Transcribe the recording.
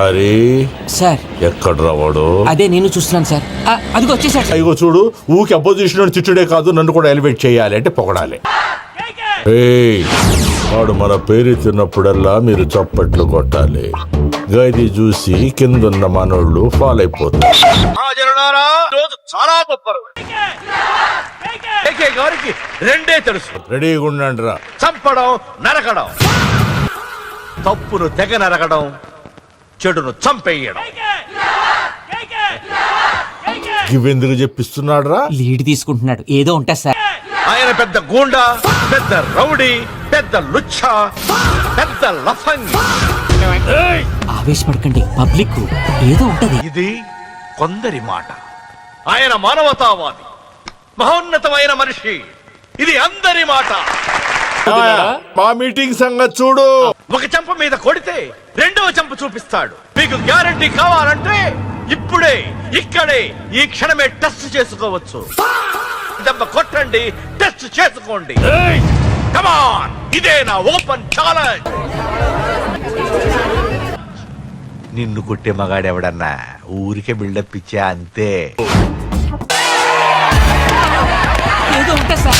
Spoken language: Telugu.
అరే సార్ ఎక్కడ రావాడు? అదే నేను చూస్తున్నాను సార్. అదిగో వచ్చేసాడు సార్. ఇగో చూడు, ఊకి అపోజిషన్ తిట్టుడే కాదు, నన్ను కూడా ఎలివేట్ చేయాలి అంటే పొగడాలి. ఏయ్, వాడు మన పేరు తిన్నప్పుడల్లా మీరు చప్పట్లు కొట్టాలి. గది చూసి కిందున్న మనోళ్ళు ఫాలో అయిపోతారు. చాలా గొప్ప గారికి రెండే తెలుసు, రెడీగా ఉండండి రా. చంపడం, నరకడం. తప్పును తెగ నరకడం, చెడును చంపేయడం. ఇవెందుకు చెప్పిస్తున్నాడు రా? లీడ్ తీసుకుంటున్నాడు, ఏదో ఉంటుంది సార్. ఆయన పెద్ద గూండా, పెద్ద రౌడీ, పెద్ద లుచ్చా, పెద్ద లఫంగి. ఆవేశపడకండి, పబ్లిక్ ఏదో ఉంటది. ఇది కొందరి మాట. ఆయన మానవతావాది, మహోన్నతమైన మనిషి. ఇది అందరి మాట. మా మీటింగ్ సంగతి చూడు. ఒక చెంప మీద కొడితే రెండవ చెంప చూపిస్తాడు. మీకు గ్యారంటీ కావాలంటే ఇప్పుడే, ఇక్కడే, ఈ క్షణమే టెస్ట్ చేసుకోవచ్చు. దెబ్బ కొట్టండి, టెస్ట్ చేసుకోండి. కమాన్, ఇదే నా ఓపెన్ ఛాలెంజ్. నిన్ను కొట్టే మగాడెవడన్నా ఊరికే బిల్డప్ ఇచ్చా అంతే. ఏదో ఉంటుంది సార్.